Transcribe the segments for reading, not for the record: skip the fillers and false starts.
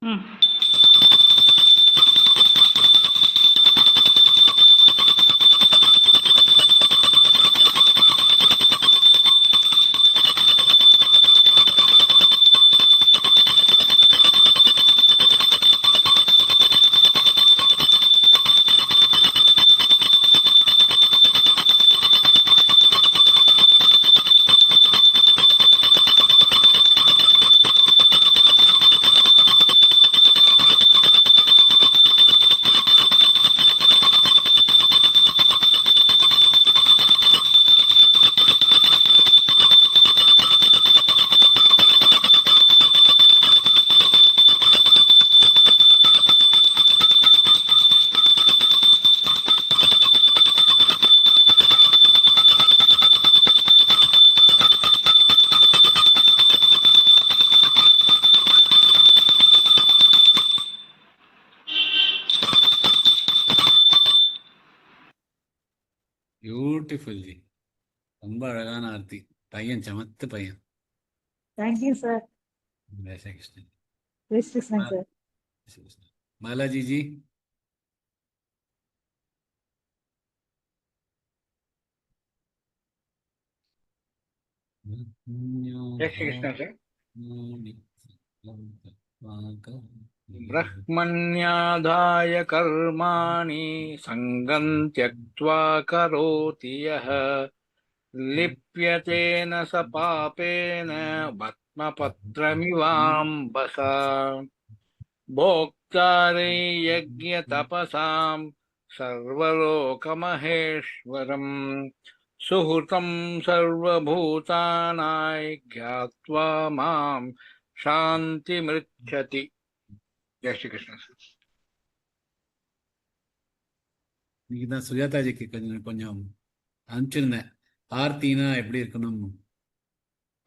ம். Beautiful G. ரொம்ப அழகான ஆர்த்தி. பையன் சமத்து பையன். Thank you sir. Jai Krishnan. Jai Krishnan sir. Balaji G. जय श्री कृष्ण सर। ब्रह्मण्यादाय कर्माणि संगं त्यक्त्वा करोति यः लिप्यतेन स पापेन भस्मपत्रमिवाम्बसा भोक्तारै यज्ञतपसां सर्वलोकमहेश्वरम् सुहृतं सर्वभूतानां ज्ञात्वा मां शान्तिमृच्छति। जय श्री कृष्ण। இன்னைக்கு தான் சுஜாதாஜிக்கு கொஞ்சம் அனுப்பிச்சிருந்தேன். ஆர்த்தினா எப்படி இருக்கணும்,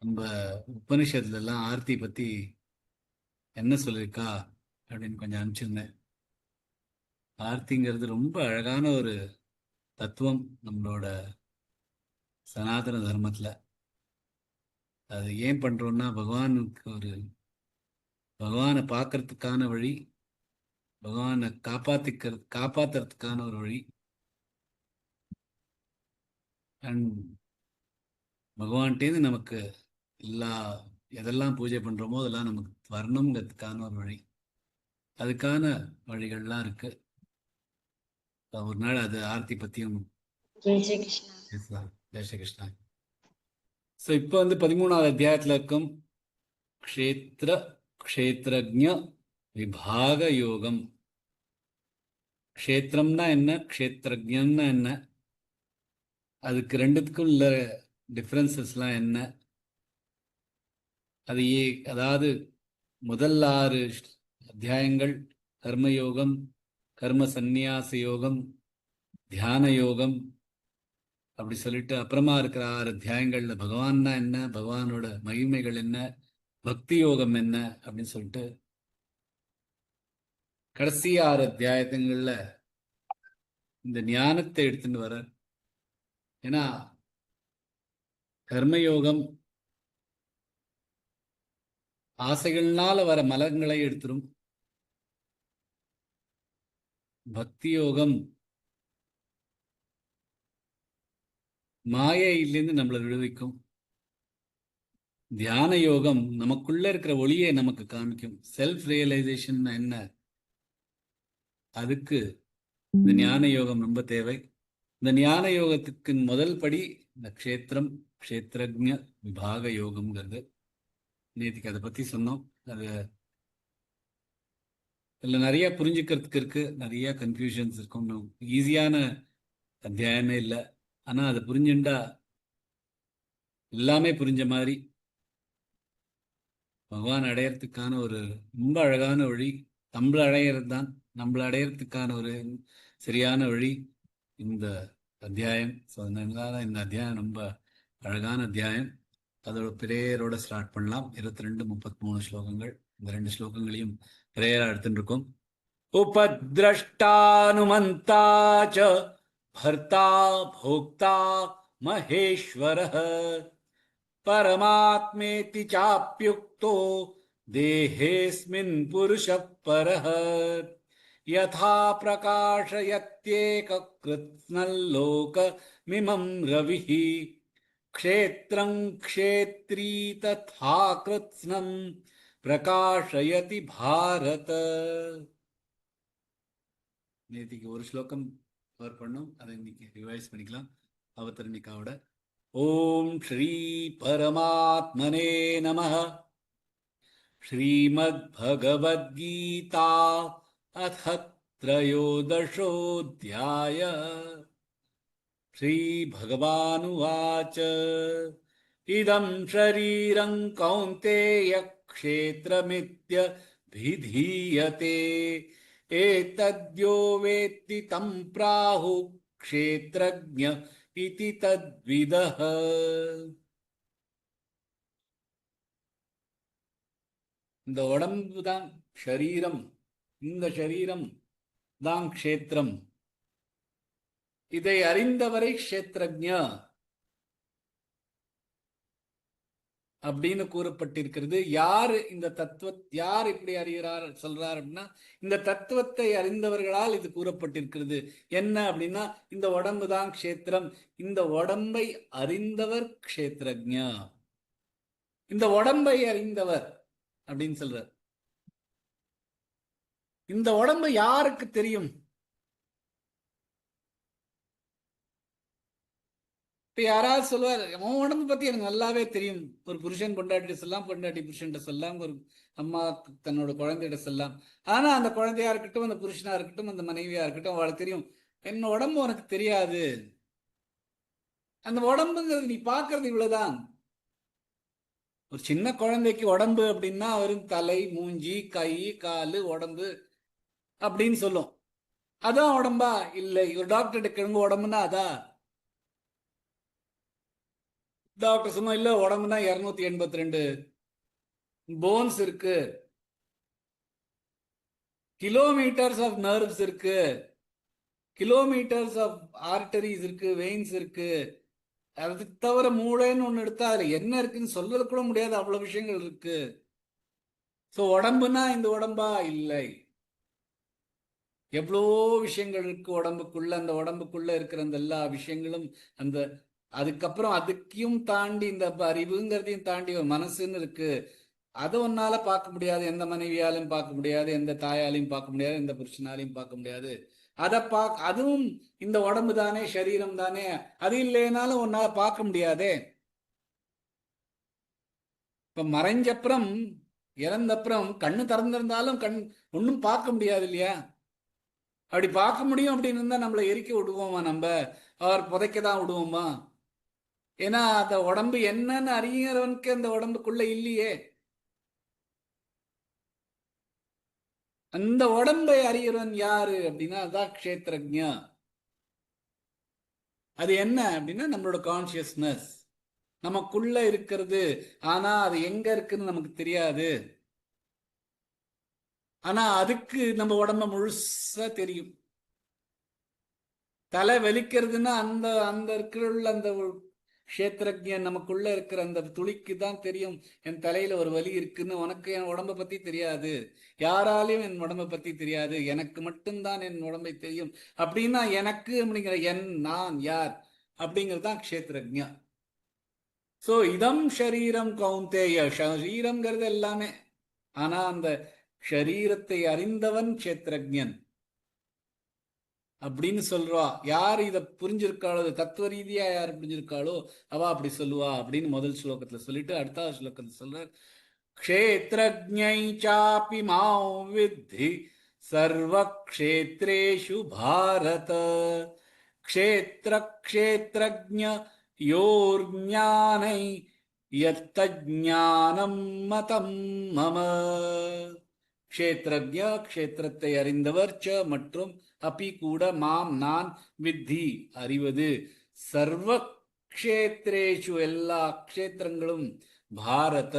நம்ம உபனிஷத்துல எல்லாம் ஆர்த்தி பத்தி என்ன சொல்லியிருக்கா அப்படின்னு கொஞ்சம் அனுப்பிச்சிருந்தேன். ஆர்த்திங்கிறது ரொம்ப அழகான ஒரு தத்துவம் நம்மளோட சனாதன தர்மத்துல. அது ஏன் பண்றோம்னா பகவானுக்கு பகவானை பார்க்கறதுக்கான வழி, பகவானை காப்பாத்துறதுக்கான ஒரு வழி, அண்ட் பகவான்கிட்டேருந்து நமக்கு எதெல்லாம் பூஜை பண்றோமோ அதெல்லாம் நமக்கு வரணுங்கிறதுக்கான ஒரு வழி. அதுக்கான வழிகள்லாம் இருக்கு. ஒரு நாள் அது ஆர்த்தி பத்தியும் பேசலாம். ஜெய் ஸ்ரீ கிருஷ்ணா. ஸோ இப்போ 13வது அத்தியாயத்தில் இருக்கும் க்ஷேத்ரஜ்ஞ விபாக யோகம். க்ஷேத்திரம்னா என்ன, க்ஷேத்ரஜ்ஞம்னா என்ன, அதுக்கு ரெண்டுத்துக்கும் உள்ள டிஃப்ரென்சஸ்லாம் என்ன, அதாவது முதல் 6 அத்தியாயங்கள் கர்மயோகம், கர்ம சந்நியாச யோகம், தியான யோகம் அப்படி சொல்லிட்டு அப்புறமா இருக்கிற 6 அத்தியாயங்கள்ல பகவான்னா என்ன, பகவானோட மகிமைகள் என்ன, பக்தி யோகம் என்ன அப்படின்னு சொல்லிட்டு கடைசி 6 அத்தியாயங்கள்ல இந்த ஞானத்தை எடுத்துட்டு வர. ஏன்னா கர்மயோகம் ஆசைகள்னால வர மலங்களை எடுத்துரும், பக்தி யோகம் மாயையிலிருந்து நம்மளை விடுவிக்கும், தியான யோகம் நமக்குள்ள இருக்கிற ஒளியை நமக்கு காமிக்கும். செல்ஃப் ரியலைசேஷன் என்ன, அதுக்கு இந்த ஞான யோகம் ரொம்ப தேவை. இந்த ஞான யோகத்துக்கு முதல் படி இந்த க்ஷேத்ரஜ்ஞ விபாக யோகம்ங்கிறது. நேற்றுக்கு அதை பத்தி சொன்னோம். அதுல நிறைய புரிஞ்சுக்கிறதுக்கு இருக்கு, நிறைய கன்ஃபியூஷன்ஸ் இருக்கும். ஈஸியான அத்தியாயமே இல்லை. ஆனா அதை புரிஞ்சுண்டா எல்லாமே புரிஞ்ச மாதிரி பகவான் அடையறதுக்கான ஒரு ரொம்ப அழகான வழி. நம்மளை அடையிறது தான், நம்மளை அடையறதுக்கான ஒரு சரியான வழி இந்த அத்தியாயம். ஸோ அதனால இந்த அத்தியாயம் ரொம்ப அழகான அத்தியாயம். அதோட பிரேயரோட ஸ்டார்ட் பண்ணலாம். 22, 33 ஸ்லோகங்கள். இந்த 2 ஸ்லோகங்களையும் பிரேயரா எடுத்துட்டு இருக்கோம். उपद्रष्टानुमन्ता च भर्ता भोक्ता महेश्वरः परमात्मेति चाप्युक्तो தேஹேஸ்மின் புருஷः பரः யதா பிரகாஷயத்யேக கிருத்ஸ்னல்லோகமிமம் ரவிः க்ஷேத்ரம் க்ஷேத்ரீ ததா கிருத்ஸ்னம் பிரகாஷயதி பாரத. நேத்திக்கு ஒரு ஸ்லோகம் கவர் பண்ணோம், அதை இன்னைக்கு ரிவைஸ் பண்ணிக்கலாம் அவதரணிக்காவோட. ஓம் ஸ்ரீ பரமாத்மனே நமः. ஸ்ரீமத் பகவத்கீதா அத த்ரயோதசோऽध्याय. ஸ்ரீ பகவானுவாச்ச இதம் ஷரீரம் கௌந்தேய க்ஷேத்ரமித்யபிதீயதே ஏதத்யோ வேத்தி தம் ப்ராஹு க்ஷேத்ரஜ்ஞ இதி தத்விதஹ. இந்த உடம்பு தான் ஷரீரம், இந்த ஷரீரம் தான் க்ஷேத்திரம். இதை அறிந்தவரை க்ஷேத்ரஜ்ஞ அப்படின்னு கூறப்பட்டிருக்கிறது. யாரு இந்த யார் இப்படி அறிகிறார் சொல்றார் அப்படின்னா, இந்த தத்துவத்தை அறிந்தவர்களால் இது கூறப்பட்டிருக்கிறது. என்ன அப்படின்னா, இந்த உடம்பு தான் க்ஷேத்திரம், இந்த உடம்பை அறிந்தவர் க்ஷேத்ரஜ்ஞ. இந்த உடம்பை அறிந்தவர் அப்படின்னு சொல்றார். இந்த உடம்பு யாருக்கு தெரியும்? இப்ப யாராவது சொல்லுவார், உன் உடம்பு பத்தி எனக்கு நல்லாவே தெரியும். ஒரு புருஷன் பொண்டாட்டி சொல்லலாம், பொண்டாட்டி புருஷன்கிட்ட சொல்லலாம், ஒரு அம்மா தன்னோட குழந்தைகிட்ட சொல்லலாம். ஆனா அந்த குழந்தையா இருக்கட்டும், அந்த புருஷனா இருக்கட்டும், அந்த மனைவியா இருக்கட்டும், அவளுக்கு தெரியும் என்ன உடம்பு உனக்கு தெரியாது. அந்த உடம்புங்கிறது நீ பாக்குறது இவ்வளவுதான். ஒரு சின்ன குழந்தைக்கு உடம்பு அப்படின்னா அவரும் தலை, மூஞ்சி, கை, காலு, உடம்பு அப்படின்னு சொல்லும். அதான் உடம்பா? இல்லை. ஒரு டாக்டர்கிட்ட கிழங்கு உடம்புன்னா அதா? டாக்டர் சும்மா இல்ல உடம்புனா 282 போன்ஸ் இருக்கு, கிலோமீட்டர்ஸ் ஆஃப் நர்வ்ஸ் இருக்கு, கிலோமீட்டர்ஸ் ஆஃப் ஆர்டரிஸ் இருக்கு, வெயின்ஸ் இருக்கு. அது தவிர மூளைன்னு ஒண்ணு எடுத்தா அதுல என்ன இருக்குன்னு சொல்றது கூட முடியாது, அவ்வளவு விஷயங்கள் இருக்கு. சோ உடம்புனா இந்த உடம்பா? இல்லை. எவ்வளோ விஷயங்கள் இருக்கு உடம்புக்குள்ள. அந்த உடம்புக்குள்ள இருக்கிற அந்த எல்லா விஷயங்களும், அந்த அதுக்கப்புறம் அதுக்கையும் தாண்டி இந்த அறிவுங்கிறதையும் தாண்டி ஒரு மனசுன்னு இருக்கு. அதை ஒன்னால பார்க்க முடியாது, எந்த மனைவியாலையும் பார்க்க முடியாது, எந்த தாயாலையும் பார்க்க முடியாது, எந்த புருஷனாலையும் பார்க்க முடியாது. அதுவும் இந்த உடம்பு தானே, சரீரம் தானே. அது இல்லைனாலும் உன்னால பார்க்க முடியாதே. இப்ப மறைஞ்சப்புறம், இறந்தப்புறம் கண்ணு திறந்திருந்தாலும் ஒன்னும் பார்க்க முடியாது இல்லையா? அப்படி பார்க்க முடியும் அப்படின்னு இருந்தா நம்மளை எரிக்க விடுவோமா? நம்ம அவர் புதைக்க தான் விடுவோமா? ஏன்னா அந்த உடம்பு என்னன்னு அறிகிறவனுக்கு அந்த உடம்புக்குள்ள இல்லையே. அந்த உடம்பை அறிகிறவன் யாரு அப்படின்னா அதான் க்ஷேத்ரஜ்ஞ. அது என்ன அப்படின்னா நம்மளோட கான்சியஸ்னஸ் நமக்குள்ள இருக்கிறது. ஆனா அது எங்க இருக்குன்னு நமக்கு தெரியாது. ஆனா அதுக்கு நம்ம உடம்ப முழுசா தெரியும். தலை வலிக்கிறதுன்னா அந்த அந்த இருக்கிற அந்த க்ஷேத்ரஜ்ஞன் நமக்குள்ள இருக்கிற அந்த துளிக்கு தான் தெரியும் என் தலையில ஒரு வலி இருக்குன்னு. உனக்கு என் உடம்பை பத்தி தெரியாது, யாராலையும் என் உடம்பை பத்தி தெரியாது, எனக்கு மட்டும்தான் என் உடம்பை தெரியும். அப்படின்னா எனக்கு அப்படிங்கிற நான் யார் அப்படிங்கிறது தான் க்ஷேத்ரஜ்ஞ. சோ இதம் ஷரீரம் கௌந்தேய, ஷரீரம்ங்கிறது எல்லாமே. ஆனா அந்த ஷரீரத்தை அறிந்தவன் க்ஷேத்ரஜ்ஞன் அப்படின்னு சொல்றா. யார் இதை புரிஞ்சிருக்காளோ, தத்துவ ரீதியா யார் புரிஞ்சிருக்காளோ அவ அப்படி சொல்லுவா அப்படின்னு முதல் ஸ்லோகத்துல சொல்லிட்டு அடுத்த ஸ்லோகத்துல சொல்ற, க்ஷேத்ரஜ்ஞை சாபி மாம் வித்தி சர்வ க்ஷேத்ரேஷு பாரத க்ஷேத்ர க்ஷேத்ரஜ்ஞ யோர் ஞானை யத்தஞானம் மதம் மம. க்ஷேத்ரஜ்ஞ க்ஷேத்திரத்தை அறிந்தவர், ச மற்றும் அப்பி கூட, மாம் நான், வித்தி அறிவது, சர்வ க்ஷேத்ரேஷு எல்லா க்ஷேத்திரங்களும், பாரத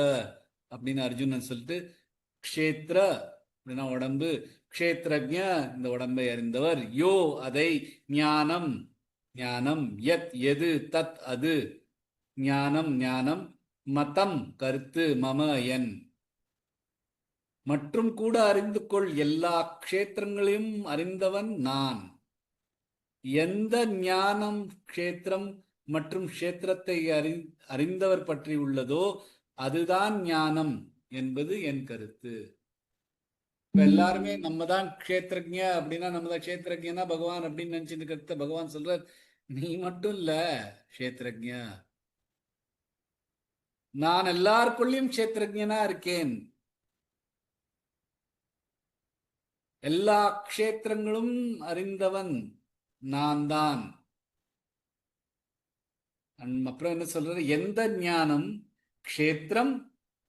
அப்படின்னு அர்ஜுனன் சொல்லிட்டு, க்ஷேத்ர அப்படின்னா உடம்பு, க்ஷேத்ரஜ்ஞ இந்த உடம்பை அறிந்தவர், யோ அதை, ஞானம் ஞானம், யத் எது, தத் அது, ஞானம் ஞானம், மதம் கருத்து, மம என். மற்றும் கூட அறிந்து கொள், எல்லா க்ஷேத்திரங்களையும் அறிந்தவன் நான். எந்த ஞானம் க்ஷேத்திரம் மற்றும் க்ஷேத்திரத்தை அறிந்தவர் பற்றி உள்ளதோ அதுதான் ஞானம் என்பது என் கருத்து. இப்ப எல்லாருமே நம்ம தான் க்ஷேத்திரஜ அப்படின்னா, நம்ம தான் க்ஷேத்திரஜனா பகவான் அப்படின்னு நினைச்சிட்டு கருத்த பகவான் சொல்ற, நீ மட்டும் இல்ல க்ஷேத்திரஜ, நான் எல்லாருக்குள்ளயும் க்ஷேத்திரஜனா இருக்கேன். எல்லா க்ஷேத்திரங்களும் அறிந்தவன் நான் தான். அப்புறம் என்ன சொல்றாரு, எந்த ஞானம் க்ஷேத்திரம்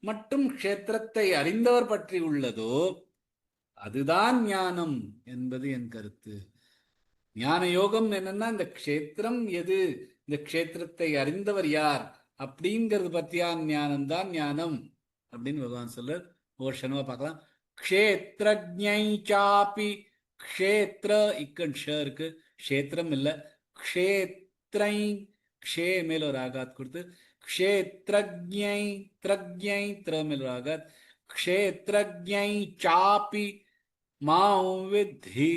மற்றும் க்ஷேத்திரத்தை அறிந்தவர் பற்றி உள்ளதோ அதுதான் ஞானம் என்பது என் கருத்து. ஞான யோகம் என்னன்னா, இந்த க்ஷேத்திரம் எது, இந்த க்ஷேத்திரத்தை அறிந்தவர் யார் அப்படிங்கிறது பத்தியான ஞானம் தான் ஞானம் அப்படின்னு பகவான் சொல்றார். ஒரு க்ஷணமா பார்க்கலாம். க்ஷேத்ரஜ்ஞை சாபி, க்ஷேத்ர இக்கன் ஷ இருக்கு, க்ஷேத்திரம் இல்ல, க்ஷேத்ரை, க்ஷே மேல ஒரு ஆகாத் கொடுத்து, க்ஷேத்ரஜ்ஞை த்ரஜ்ஞை திர மேல ஒரு ஆகாத், க்ஷேத்ரஜ்ஞை சாபி மாம் வித்தி,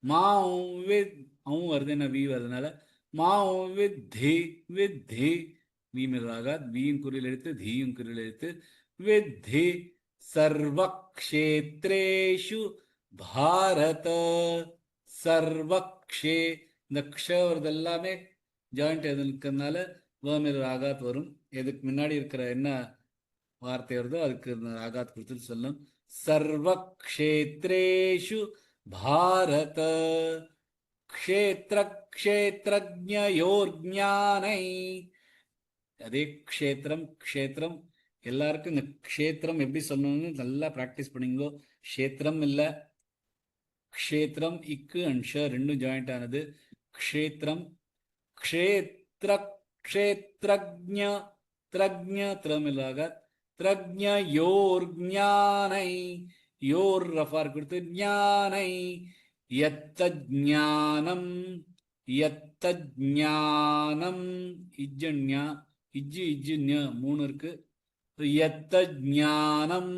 மாம் வித், அவன் வருது என்ன வி வருதுனால, மாம் வித்தி வித்தி, வி மேல ஒரு ஆகாத், வியும் குறியில் எடுத்து தீயும் குறியில் எடுத்து, வித்தி சர்வக்ஷேத்ரேஷு பாரத. சர்வக்ஷே, இந்த க்ஷ வருது எல்லாமே ஜாயிண்ட் எது இருக்கிறதுனால வேமேல ஆகாத் வரும். எதுக்கு முன்னாடி இருக்கிற என்ன வார்த்தை வருதோ அதுக்கு ஆகாத் கொடுத்துட்டு சொல்லணும். சர்வக்ஷேத்ரேஷு பாரத க்ஷேத்ர க்ஷேத்ரஜ்ஞயோர் ஞானை. அதே க்ஷேத்திரம் க்ஷேத்திரம் எல்லாருக்கும் இந்த க்ஷேத்திரம் எப்படி சொல்லணும்னு நல்லா ப்ராக்டிஸ் பண்ணிங்கோ. க்ஷேத்திரம் இல்லை, க்ஷேத்திரம் இக்கு அண்ட் ஷ ரெண்டும் ஜாயிண்ட் ஆனது. க்ஷேத்திரம் க்ஷேத்ர க்ஷேத்ரஜ்ஞ த்ரஜ்ஞ திரமில்லாக த்ரஜ்ஞ யோர் ஞானை, யோர் ரஃபார் கொடுத்து ஞானை, யத்த ஞானம் யத்த ஞானம் இஜ்ஜன்யா இஜ்ஜு இஜ்ஜு ஞ மூணு இருக்கு. யத்த ஞானம்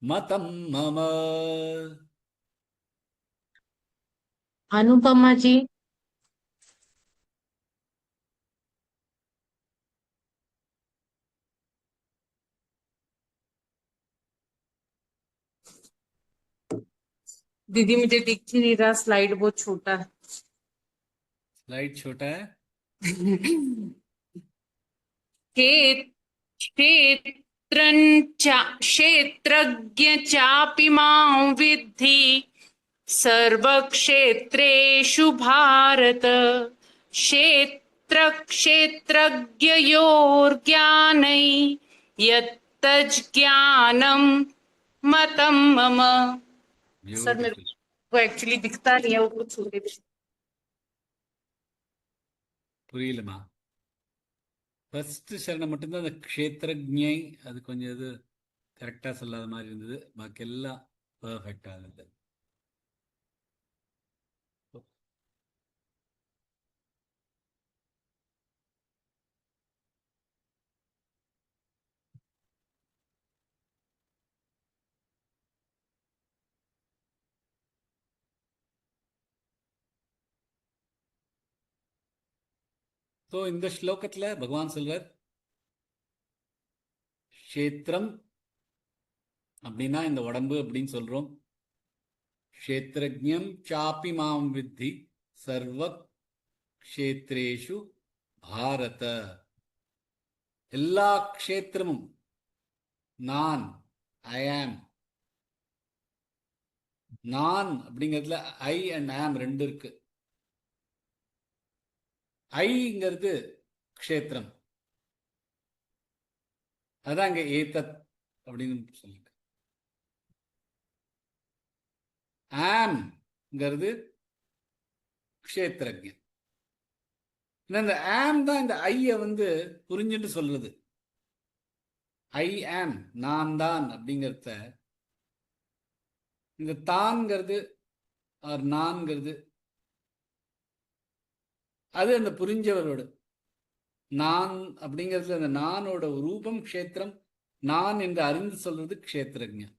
மதம் மம. अनुपमा जी, दीदी मुझे दिख ही नहीं रहा, स्लाइड बहुत छोटा है। स्लाइड छोटा है। क्षेत्रज्ञ चापि मां विद्धि सर्वक्षेत्रेषु भारत। क्षेत्र क्षेत्रज्ञयोर्ज्ञानै यत्तज्ज्ञानं मतं मम। सर मेरे को एक्चुअली दिखता नहीं है, वो कुछ छोटे புரியலமா? ஃபர்ஸ்ட் சரணம் மட்டும்தான் அந்த க்ஷேத்ரஜ்ஞை, அது கொஞ்சம் இது கரெக்டாக சொல்லாத மாதிரி இருந்தது. பாக்கி எல்லாம் பர்ஃபெக்டாக இருந்தது. ஸோ இந்த ஸ்லோகத்தில் பகவான் சொல்றார், க்ஷேத்திரம் அப்படின்னா இந்த உடம்பு அப்படின்னு சொல்றோம். க்ஷேத்ரஜ்ஞம் சாப்பி மாம் வித்தி சர்வ க்ஷேத்ரேஷு பாரத. எல்லா க்ஷேத்திரமும் நான், ஐ ஆம். நான் அப்படிங்கிறதுல ஐ அண்ட் ஆம் ரெண்டு இருக்கு. ஐங்கிறது க்ஷேத்திரம், அதான் இங்க ஏதத் அப்படின்னு சொல்லிருக்கு. ஆம்ங்கிறது க்ஷேத்ரஜ்ஞன். இந்த ஆம் தான் இந்த ஐய புரிஞ்சுட்டு சொல்றது. ஐ ஆம், நான் தான் அப்படிங்கிறத, இந்த தான்ங்கிறது ஆர் நான்கிறது அது அந்த புரிஞ்சவரோட. நான் அப்படிங்கிறதுல அந்த நானோட ரூபம் க்ஷேத்திரம், நான் என்று அறிந்து சொல்றது க்ஷேத்ரஜ்ஞன்.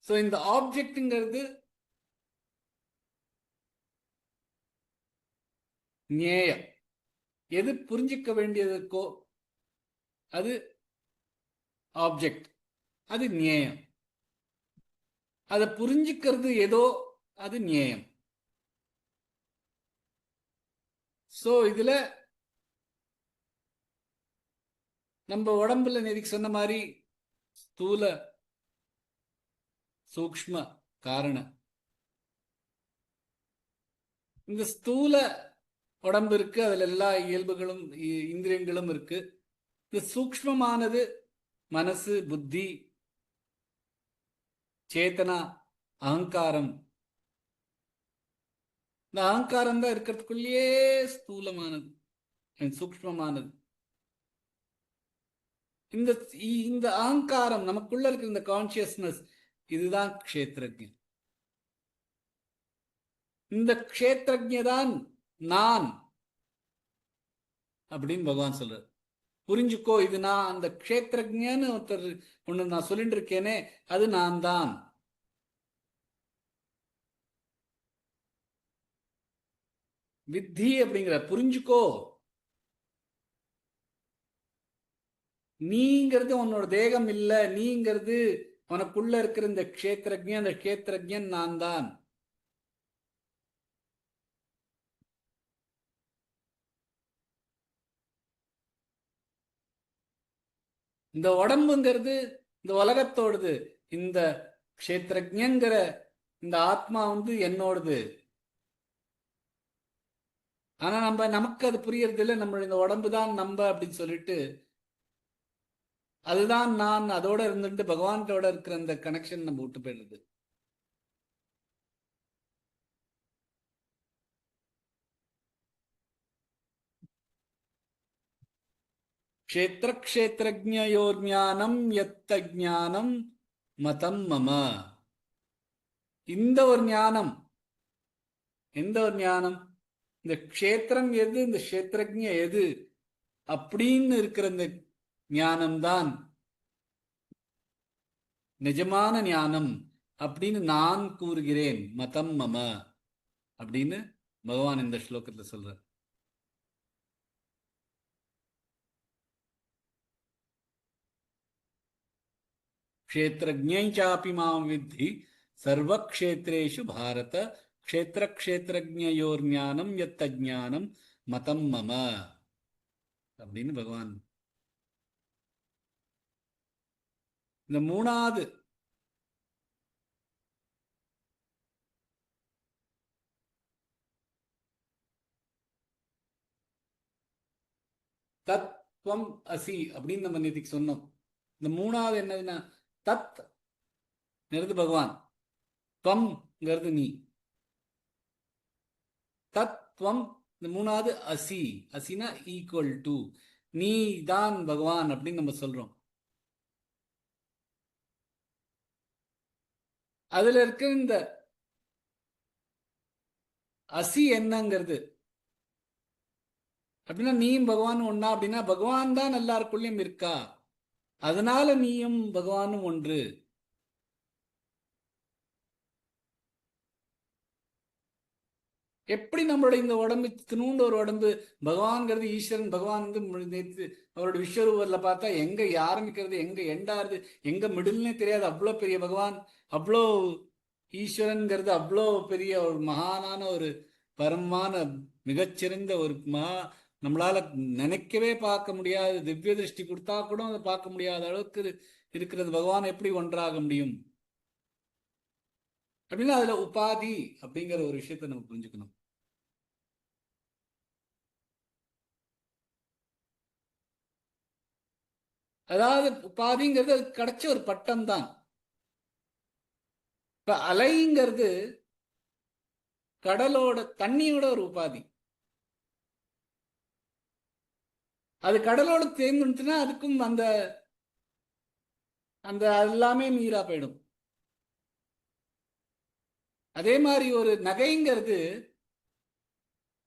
ஸோ இந்த ஆப்ஜெக்ட்ங்கிறது ஞேயம். எது புரிஞ்சிக்க வேண்டியதுக்கோ அது ஆப்ஜெக்ட், அது ஞேயம். அதை புரிஞ்சுக்கிறது ஏதோ அது ஞேயம். ஸோ இதுல நம்ம உடம்புல நேதிக்கு சொன்ன மாதிரி ஸ்தூல சூக்ஷ்ம காரண, இந்த ஸ்தூல உடம்பு இருக்கு, அதுல எல்லா இயல்புகளும் இந்திரியங்களும் இருக்கு. இந்த சூக்ஷ்மமானது மனசு, புத்தி, சேத்தனா, அகங்காரம். இந்த அகங்காரம் தான் இருக்கிறதுக்குள்ளேயே ஸ்தூலமானது, சூக்ஷ்மமானது. இந்த இந்த அகங்காரம் நமக்குள்ள இருக்கிற இந்த கான்சியஸ்னஸ், இதுதான் க்ஷேத்ரஜ்ஞன். இந்த க்ஷேத்ரஜ்ஞதான் நான் அப்படின்னு பகவான் சொல்றார். புரிஞ்சுக்கோ, இது நான். அந்த க்ஷேத்ரஜ்ஞன்னு ஒருத்தர் ஒண்ணு நான் சொல்லிட்டு இருக்கேனே, அது நான் தான். வித்தி அப்படிங்கிற புரிஞ்சுக்கோ. நீங்கிறது உன்னோட தேகம் இல்ல, நீங்கிறது உனக்குள்ள இருக்கிற இந்த க்ஷேத்ரஜ்ஞன். அந்த க்ஷேத்ரஜ்ஞன் நான் தான். இந்த உடம்புங்கிறது இந்த உலகத்தோடது. இந்த க்ஷேத்ரஜ்ஞங்கிற இந்த ஆத்மா என்னோடது. ஆனா நமக்கு அது புரியறது இல்லை. நம்ம இந்த உடம்பு தான் நம்ம அப்படின்னு சொல்லிட்டு அதுதான் நான், அதோட இருந்துட்டு பகவான்கிட்ட இருக்கிற அந்த கனெக்ஷன் நம்ம விட்டு போயிடுறது. க்ஷேத்திர க்ஷேத்ரஜ்ஞயோர் ஞானம் யத்த ஞானம் மதம் மம. இந்த ஒரு ஞானம், எந்த ஒரு ஞானம்? இந்த க்ஷேத்திரம் எது, இந்த க்ஷேத்ரஜ்ஞ எது அப்படின்னு இருக்கிற இந்த ஞானம்தான் நிஜமான ஞானம் அப்படின்னு நான் கூறுகிறேன். மதம் மம அப்படின்னு பகவான் இந்த ஸ்லோகத்துல சொல்றார். க்ஷேத்ரஜ்ஞாபி மாம் வித்தி சர்வக்ஷேத்ரேஷு பாரத க்ஷேத்திர க்ஷேத்ரஜ்ஞயோர் ஞானம் யத்த ஞானம் மதம் மம அப்படின்னு பகவான். இந்த மூணாவது தத்வம் அசி அப்படின்னு நம்ம நேத்திக்கு சொன்னோம். இந்த மூணாவது என்னதுன்னா தத் பகவான், துவம்ங்கிறது நீ. தத்வம் இந்த மூணாவது அசி. அசினா ஈக்குவல் டு, நீ தான் பகவான் அப்படின்னு நம்ம சொல்றோம். அதுல இருக்க இந்த அசி என்னங்கிறது அப்படின்னா நீயும் பகவான் ஒன்னா அப்படின்னா பகவான் தான் எல்லாருக்குள்ளயும் இருக்கா, அதனால நீயும் பகவானும் ஒன்று. எப்படி நம்மளோட இந்த உடம்பு தினூண்டு ஒரு உடம்பு, பகவான்கிறது ஈஸ்வரன். பகவான் நேற்று அவரோட விஸ்வரூபத்தில் பார்த்தா எங்க ஆரம்பிக்கிறது, எங்க எண்டாருது, எங்க மிடில்னே தெரியாது. அவ்வளோ பெரிய பகவான், அவ்வளோ ஈஸ்வரன்கிறது அவ்வளோ பெரிய ஒரு மகானான ஒரு பரமான மிகச்சிறந்த ஒரு நம்மளால நினைக்கவே பார்க்க முடியாது. திவ்ய திருஷ்டி கொடுத்தா கூட அதை பார்க்க முடியாத அளவுக்கு இருக்கிறது. பகவான் எப்படி ஒன்றாக முடியும் அப்படின்னா அதுல உபாதி அப்படிங்கிற ஒரு விஷயத்த நம்ம புரிஞ்சுக்கணும். அதாவது உபாதிங்கிறது அது கிடைச்ச ஒரு பட்டம் தான். இப்ப அலைங்கிறது கடலோட தண்ணியோட ஒரு உபாதி. அது கடலோட தேர்ந்துச்சுன்னா அதுக்கும் அந்த அந்த எல்லாமே நீரா போயிடும். அதே மாதிரி ஒரு நகைங்கிறது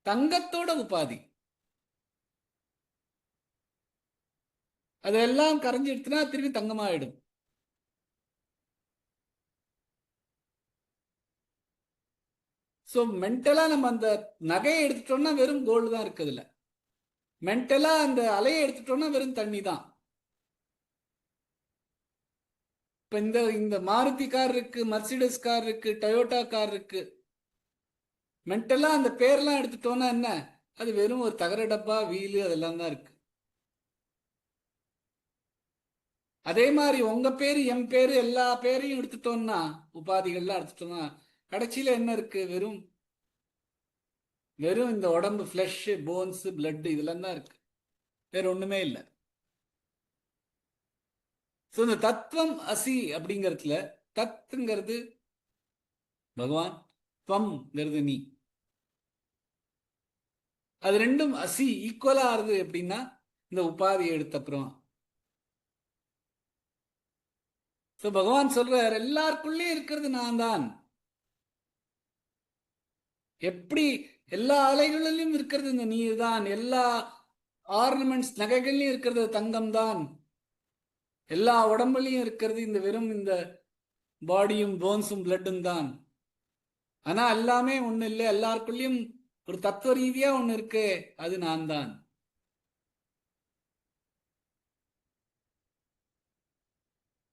தங்கத்தோட உபாதி. அதெல்லாம் கரைஞ்சிடுச்சுன்னா திரும்பி தங்கமாயிடும். ஸோ மென்டலா நம்ம அந்த நகையை எடுத்துட்டோம்னா வெறும் கோல்டு தான் இருக்குதுல்ல. மென்டலா அந்த அலையை எடுத்துட்டோம்னா வெறும் தண்ணி தான். இப்ப இந்த மாருதி கார் இருக்கு, மர்சிடஸ் கார் இருக்கு, டொயோட்டா கார் இருக்கு. மென்டலா அந்த பேர்லாம் எடுத்துட்டோம்னா என்ன, அது வெறும் ஒரு தகர டப்பா, வீலு, அதெல்லாம் தான் இருக்கு. அதே மாதிரி உங்க பேரு என் பேரு எல்லா பேரையும் எடுத்துட்டோம்னா, உபாதிகள்லாம் எடுத்துட்டோம்னா கடைசியில என்ன இருக்கு, வெறும் வெறும் இந்த உடம்பு, ஃபிளஷ், போன்ஸ், பிளட், இதெல்லாம் தான் இருக்கு, வேற ஒண்ணுமே இல்லை. ஸோ இந்த தத்துவம் அசி அப்படிங்கிறதுல தத்துங்கிறது பகவான், துவம்ங்கிறது நீ. அது ரெண்டும் அசி ஈக்குவலா ஆறுது எப்படின்னா இந்த உபாதியை எடுத்த அப்புறம். பகவான் சொல்றார் எல்லாருக்குள்ளே இருக்கிறது நான் தான். எப்படி எல்லா அலைகளிலும் இருக்கிறது இந்த நீர் தான், எல்லா ஆர்னமெண்ட்ஸ் நகைகள்லயும் இருக்கிறது தங்கம் தான், எல்லா உடம்புலையும் இருக்கிறது இந்த வெறும் இந்த பாடியும் போன்ஸும் பிளட்டும் தான். ஆனா எல்லாமே ஒண்ணு இல்லை, எல்லாருக்குள்ளயும் ஒரு தத்துவ ரீதியா ஒண்ணு இருக்கு, அது நான் தான்.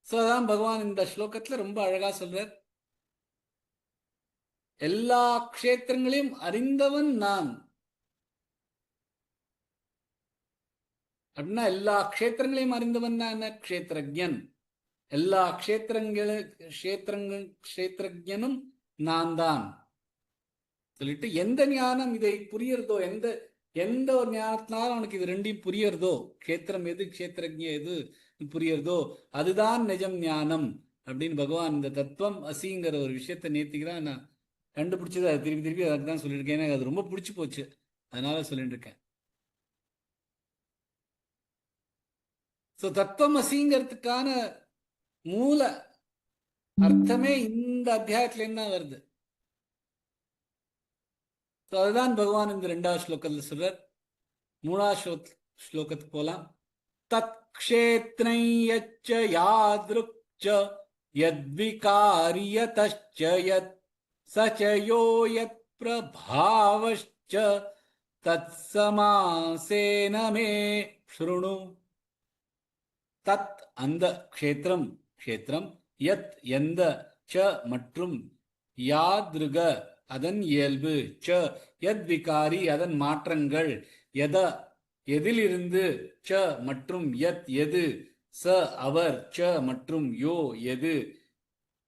அதான் பகவான் இந்த ஸ்லோகத்துல ரொம்ப அழகா சொல்றார், எல்லா க்ஷேத்திரங்களையும் அறிந்தவன் நான் அப்படின்னா, எல்லா க்ஷேத்திரங்களையும் அறிந்தவன் தான் என்ன, க்ஷேத்திரஜன். எல்லா க்ஷேத்திரஜனும் நான் தான் சொல்லிட்டு, எந்த ஞானம் இதை புரியறதோ, எந்த ஒரு ஞானத்தினாலும் அவனுக்கு இது ரெண்டையும் புரியறதோ, க்ஷேத்திரம் எது க்ஷேத்திரஜ எது புரியறதோ அதுதான் நிஜம் ஞானம் அப்படின்னு பகவான் இந்த தத்துவம் அசிங்கிற ஒரு விஷயத்தை நேத்திக்கிறான். நான் கண்டுபிடிச்சது அதை திருப்பி திருப்பி அதுக்கு தான் சொல்லியிருக்கேன், எனக்கு அது ரொம்ப பிடிச்சி போச்சு, அதனால சொல்லிட்டு இருக்கேன். ஸோ தத்துவம் அசிங்கிறதுக்கான மூல அர்த்தமே இந்த அத்தியாயத்துல என்ன வருது. அதுதான் பகவான் இந்த 2வது ஸ்லோகத்தில் சொல்றார். 3வது ஸ்லோகத்துக்கு போலாம். தத் க்ஷேத்ரை யச்ச யாத்ருக்ச யத்விகாரியதச்ச யத் சச்சயோ யத் பிரபாவஸ்ச தத்சமாசேன மே ஸ்ருணு. தத் அந்த க்ஷேத்திரம், க்ஷேத்திரம், யத் எந்த, ச மற்றும், யாத்ருக அதன் இயல்பு, ச யத் விகாரி அதன் மாற்றங்கள், எத எதிலிருந்து, ச மற்றும், யத் எது, ச அவர், ச மற்றும், யோ எது,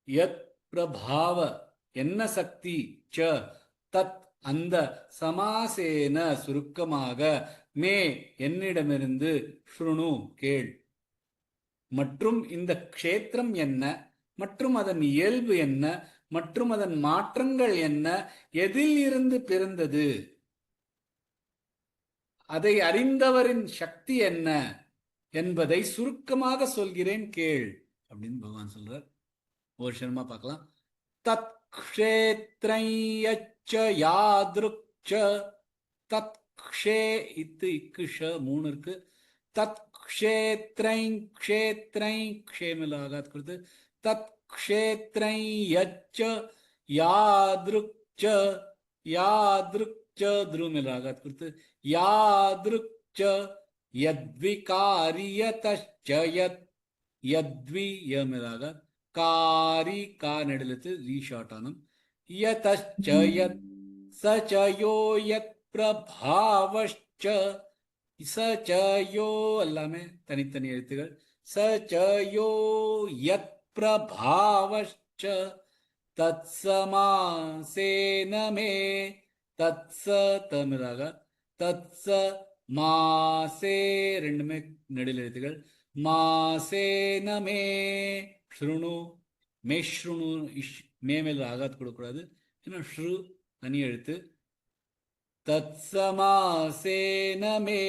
யத் பிரபாவ என்ன சக்தி, ச தத் அந்த, சமாசேன சுருக்கமாக, மே என்னிடமிருந்து, ஸ்ருணு கேள். மற்றும் இந்த க்ஷேத்திரம் என்ன, மற்றும் அதன் இயல்பு என்ன, மற்றும் அதன் மாற்றங்கள் என்ன, எதில் இருந்து பிறந்தது, அதை அறிந்தவரின் சக்தி என்ன என்பதை சுருக்கமாக சொல்கிறேன் கேள் அப்படின்னு பகவான் சொல்றார். ஒரு சர்மா பார்க்கலாம். தத் க்ஷேத்ரை யச்ச யாத்ருக்ச, தத் க்ஷே இத்து இக்கு ஷ 3 இருக்கு. தத் க்ஷேத்ரை க்ஷேத்ரை க்ஷேமில் ஆகாத் கொடுத்து, தத் க்ஷேத்ரை யச்ச யாத்ருக்ச யாத்ருக்ச த்ருமில் ஆகாத் கொடுத்து, யாத்ருக்ச யத்விகாரியதச்ச யத் யத்வி யமில் ஆகாத், காரி கா நெடுலத்து ரீஷார்ட் ஆனும், யதச்ச யத் சச்சயோ யத் பிரபாவஸ்ச, சச்சயோ எல்லாமே தனித்தனி எழுத்துகள், சச்சயோ யத் பிரபாவஸ்ச தத்சமாசேன மே, தத்ச தமிழாக, தத்ச மாசே ரெண்டுமே நெடில் எழுத்துகள், மாசேன மே ஸ்ருணு, மே ஸ்ருணு மேல் ஆகாத் கொடுக்கூடாது, ஏன்னா ஸ்ரு தனி எழுத்து. தத்சமாசேன மே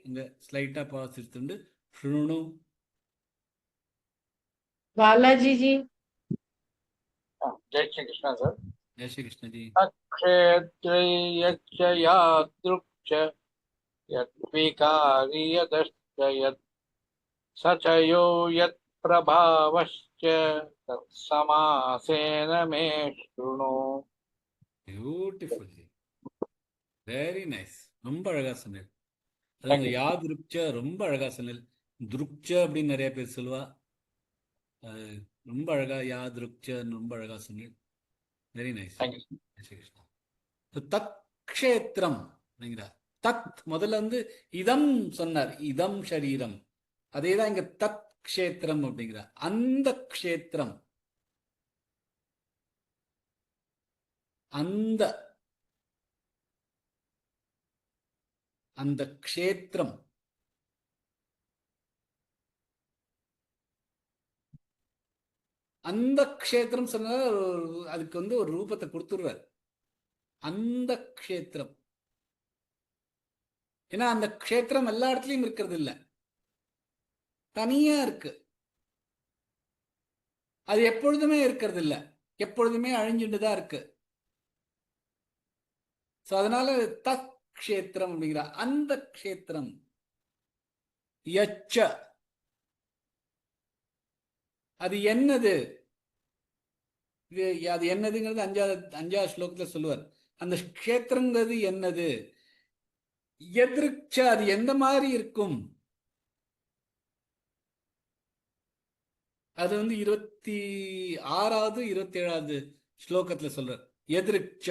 இங்க ஸ்லைட்டா பாஸ் எடுத்துண்டு ஸ்ருணு. बालाजी जी, जय श्री कृष्ण सर. जय श्री कृष्ण जी. अक्षेत्रै यच्च यादृक् यद्विकारियदश्च यत् सचयो यत् प्रभावश्च तत्समासेन मे शृणु. Beautiful, very nice. ரொம்ப அழகா சொன்னீர். அது Thank அந்த you. யா திருப்ச ரொம்ப அழகா சொன்னீர். துருப்ச அப்படின்னு நிறைய பேர் சொல்லுவா. அது ரொம்ப அழகா யா திருப்சன்னு ரொம்ப அழகா சொன்னீர். Very nice. Thank you. Sri Krishna. தத் க்ஷேத்திரம் அப்படிங்கிறார். தத் முதல்ல வந்து இதம் சொன்னார், இதம் ஷரீரம். அதேதான் இங்க தத் க்ஷேத்திரம் அப்படிங்கிறார். அந்த க்ஷேத்திரம், அந்த அந்த க்ஷேத்திரம், அந்த க்ஷேத்திரம் சொன்னா அதுக்கு வந்து ஒரு ரூபத்தை கொடுத்துருவார். அந்த க்ஷேத்திரம், ஏன்னா அந்த க்ஷேத்திரம் எல்லா இடத்துலயும் இருக்கிறது இல்ல, தனியா இருக்கு. அது எப்பொழுதுமே இருக்கிறது இல்ல, எப்பொழுதுமே அழிஞ்சுட்டு தான் இருக்கு. சோ அதனால தத் க்ஷேத்திரம் அப்படிங்கிற அந்த க்ஷேத்திரம். யச்ச, அது என்னது? அது என்னதுங்கிறது அஞ்சாவது ஸ்லோகத்துல சொல்லுவார். அந்த க்ஷேத்திரங்கிறது என்னது? எதிர்ச்ச, அது எந்த மாதிரி இருக்கும்? அது வந்து 26வது 27வது ஸ்லோகத்துல சொல்றார். எதிர்ச்ச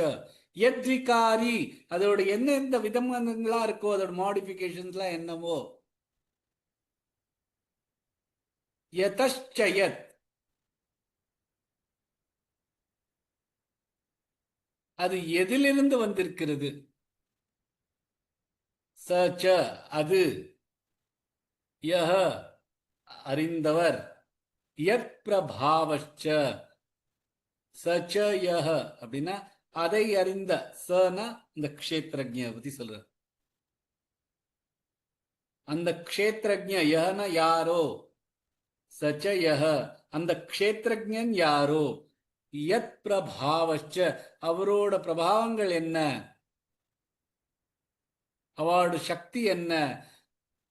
எத்ரிகாரி, அதோட என்ன எந்த விதங்களா இருக்கோ, அதோட மாடிபிகேஷன்ஸ்லாம் என்னவோ. யதச்சயத், அது எதிலிருந்து வந்திருக்கிறது? சச்ச, அது. யஹ, அறிந்தவர். யத் பிரபாவச்ச, சச்ச யஹ அப்படின்னா அதை அறிந்த. சனா இந்த க்ஷேத்ரஜ்ஞ பத்தி சொல்ற. அந்த க்ஷேத்ரஜ்ஞ, யஹன யாரோ, சச்ச யஹ அந்த க்ஷேத்ரஜ்ஞன் யாரோ, யத் பிரபாவச்ச அவரோட பிரபாவங்கள் என்ன, அவரோட சக்தி என்ன.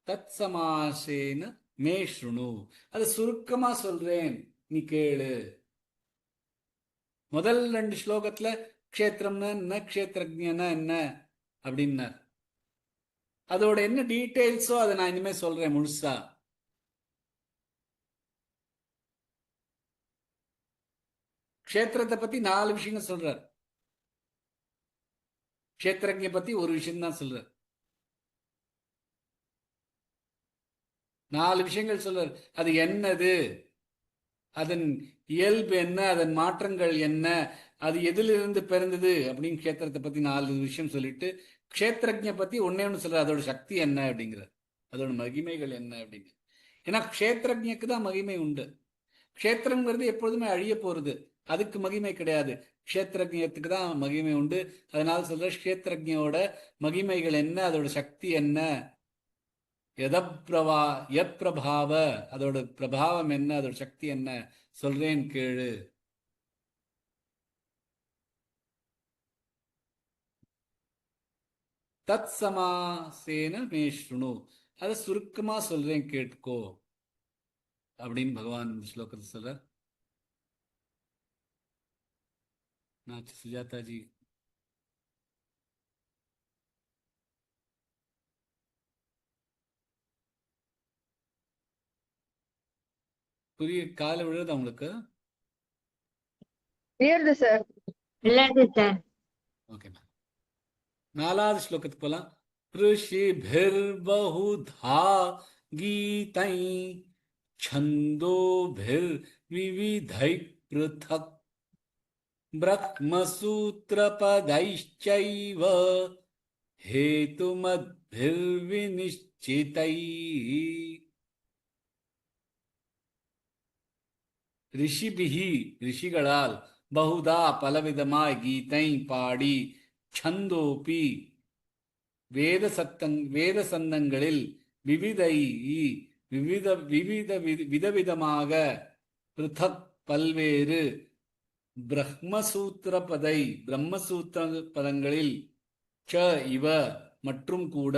தத் சமாசேன மே ஸ்ருணு, அது சுருக்கமா சொல்றேன், நீ கேளு. முதல் 2 ஸ்லோகத்துல க்ஷேத்திரம்னா என்ன, க்ஷேத்ரஜ்ஞனா என்ன அப்படின்னார். அதோட என்ன டீடைல்ஸோ அதை நான் இனிமே சொல்றேன் முழுசா. க்ஷேத்திரத்தை பத்தி 4 விஷயங்கள் சொல்றார். க்ஷேத்ரஜ்ஞ பத்தி ஒரு விஷயம் தான் சொல்றார். 4 விஷயங்கள் சொல்றார். அது என்னது, அதன் இயல்பு என்ன, அதன் மாற்றங்கள் என்ன, அது எதிலிருந்து பிறந்தது அப்படின்னு க்ஷேத்திரத்தை பத்தி 4 விஷயம் சொல்லிட்டு, க்ஷேத்ரஜ்ஞ பத்தி ஒன்னே ஒன்று சொல்றார், அதோட சக்தி என்ன அப்படிங்கிறார், அதோட மகிமைகள் என்ன அப்படிங்க. ஏன்னா க்ஷேத்ரஜ்ஞக்கு தான் மகிமை உண்டு. க்ஷேத்திரங்கிறது எப்பொழுதுமே அழிய போறது, அதுக்கு மகிமை கிடையாது. க்ஷேத்ரஜ்ஞத்துக்கு தான் மகிமை உண்டு. அதனால சொல்ற க்ஷேத்ரஜ்ஞோட மகிமைகள் என்ன, அதோட சக்தி என்ன. யத் பிரபாவ, அதோட பிரபாவம் என்ன, அதோட சக்தி என்ன சொல்றேன் கேளு. தத் சமாசேன மே ஸ்ருணு, அதை சுருக்கமா சொல்றேன் கேட்கோ அப்படின்னு பகவான் இந்த ஸ்லோகத்தை சொல்றார். சுஜாதா ஜி, புரிய கால விழுது அவங்களுக்கு? புரியுது சார். இல்லது சார். ஓகே, 4வது ஸ்லோகத்துக்கு போலாம். ऋषिभिर्बहुधा गीतैः छन्दोभिर्विविधैः पृथक् ब्रह्मसूत्रपदैश्चैव हेतुमद्भिर्विनिश्चितैः. ரிஷிபிஹி, ரிஷிகளால், பகுதா பலவிதமாய், கீதை பாடி, சந்தோபி வேத சந்தங்களில், விவிதை விதவிதமாக, பிருதக் பல்வேறு, பிரம்மசூத்திர பதங்களில், ச இவ மற்றும் கூட,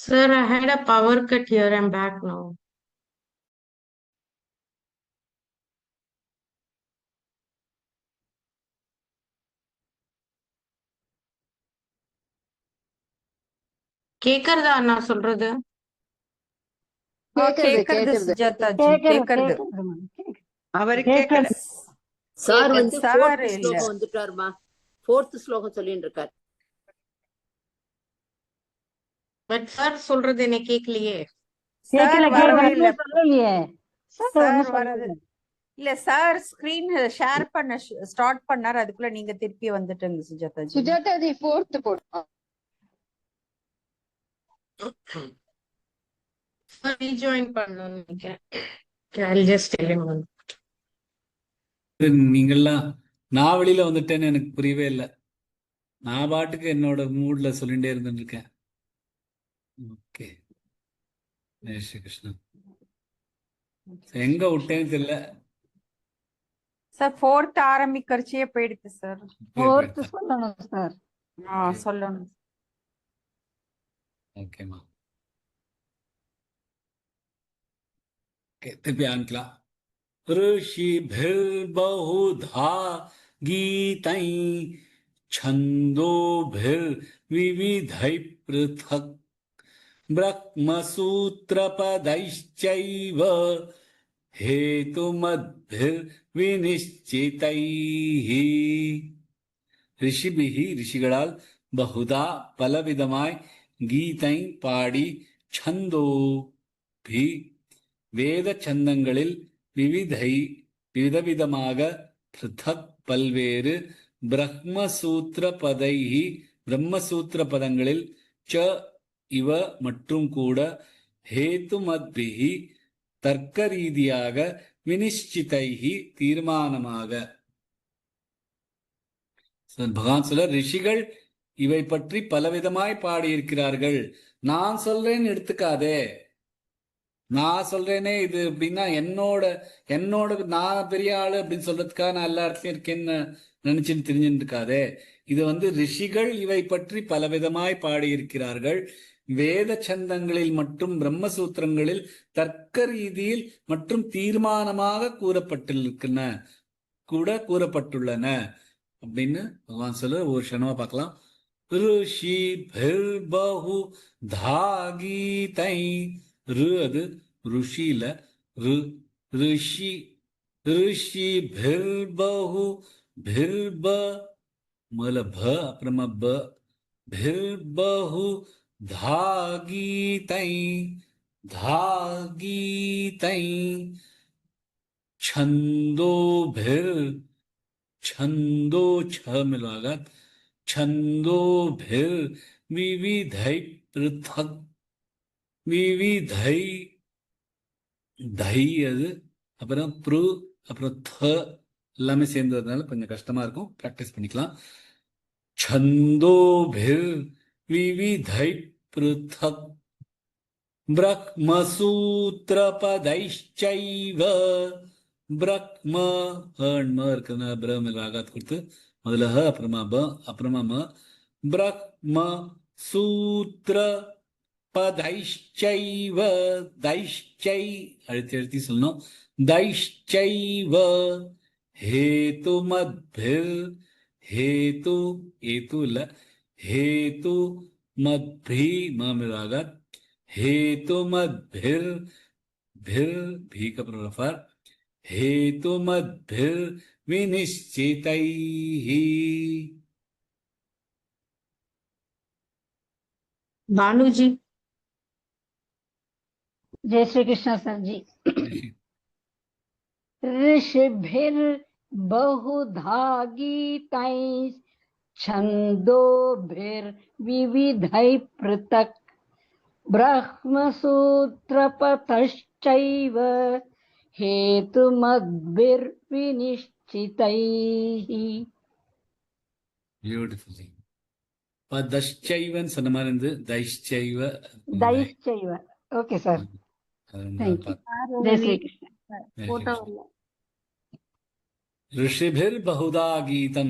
Sir, I had a power cut here. I'm back now. கேக்குறதா நான் சொல்றது? கேக்குறது சுஜாதாஜி கேக்குறது. அவரு கேக்கல. சார் வந்து சார் fourth இல்ல. ஸ்லோகம் வந்துட்டாருமா. fourth ஸ்லோகம் சொல்லிட்டு இருக்காரு. பட் சார் சொல்றது என்ன கேக்கலையே. சார் வரவே இல்ல. சொல்லலையே சார் வரது இல்ல. சார் ஸ்கிரீன் ஷேர் பண்ண ஸ்டார்ட் பண்ணாரு. அதுக்குள்ள நீங்க திருப்பி வந்துட்டீங்க சுஜாதாஜி. சுஜாதாஜி fourth போடு. ரீஜாயின் பண்ணணும்னு நினைக்கிறேன். I'll just tell him one. நீங்கள்லாம் நான் வெளியில வந்துட்டேன்னு எனக்கு புரியவே இல்லை. நான் பாட்டுக்கு என்னோட மூட்ல சொல்லிட்டே இருந்துட்டு இருக்கேன். ஓகே, ஜெய் ஸ்ரீ கிருஷ்ணன். எங்க விட்டேன்னு தெரியல. சார் ஃபோர்த் ஆரம்பிக்கிறச்சே போயிடுது சார். fourth சொல்லணும் சார். சொல்லணும். ஓகேம்மா. ஓகே, திருப்பி ஆரம்பிக்கலாம். ऋषिभिर्बहुधा गीतैः छन्दोभिर्विविधैः पृथक् ब्रह्मसूत्रपदैश्चैव हेतुमद्भिर्विनिश्चितैः. ऋषिभिः ऋषिகளால் बहुधा பலவிதமாய் கீதை பாடி छन्दोभि வேத சந்தங்களில் விதவிதமாக பிருதக் பல்வேறு பிரம்மசூத்திர பதைஹி பிரம்மசூத்திர பதங்களில் ச இவ மற்றும் கூட ஹேதுமத்பிஹி தர்க்க ரீதியாக வினிஷ்சிதைஹி தீர்மானமாக. பகவான் சொல்ல, ரிஷிகள் இவை பற்றி பலவிதமாய் பாடியிருக்கிறார்கள். நான் சொல்றேன்னு எடுத்துக்காதே. நான் சொல்றேனே இது அப்படின்னா என்னோட நான் பெரிய ஆளு அப்படின்னு சொல்றதுக்காக நான் எல்லா இடத்துலயும் இருக்கேன்னு நினைச்சுன்னு தெரிஞ்சுட்டு இருக்காதே. இது வந்து ரிஷிகள் இவை பற்றி பலவிதமாய் பாடியிருக்கிறார்கள். வேத சந்தங்களில் மற்றும் பிரம்மசூத்திரங்களில் தர்க்க ரீதியில் மற்றும் தீர்மானமாக கூறப்பட்டுள்ளன அப்படின்னு பகவான் சொல்ல. ஒரு க்ஷணமா பார்க்கலாம். ரிஷி பஹு தாகீதை. அது ருஷில ரிஷி ரிஷி பிர்பஹு பிர்ப மல ப அப்புறமா ப பிர்பஹு தாகீதை தாகீதை छंदोभिर छंदो छ मिलागा छंदोभिर विविधै पृथक விவிதை தை அது அப்புறம் ப்ரு அப்புறம் த எல்லாமே சேர்ந்ததுனால கொஞ்சம் கஷ்டமா இருக்கும். ப்ராக்டிஸ் பண்ணிக்கலாம். छन्दोभिर विविधै पृथक् ब्रह्मसूत्रपदैश्चैव ब्रह्म இருக்கிறதுனா பிரம ராகாத் கொடுத்து முதல்ல ஹ அப்புறமா ப அப்புறமா ம ब्रह्म सूत्र पदैश्चैव दैश्चै अழுத்தி சொல்லணும். दैश्चैव हेतुमद्भिर हेतु இல்ல हेतु मद्भि ममिरागत हेतुमद्भिर भिर भी का प्रफर हेतुमद्भिर विनिश्चितैहि. भानुजी. जय श्री कृष्ण सर जी. ऋषिभिर बहुधा गीतैः छन्दोभिर विविधैः पृथक् ब्रह्मसूत्रपतश्चैव हेतुमद्भिर्विनिश्चितैः. Beautifully. பதஷ்சைவன் சொன்ன மாதிரி இருந்து தைஷ்சைவ दैश्चैव. Okay sir. Thank you. जय श्री कृष्ण. ऋषिभिर बहुधा गीतम.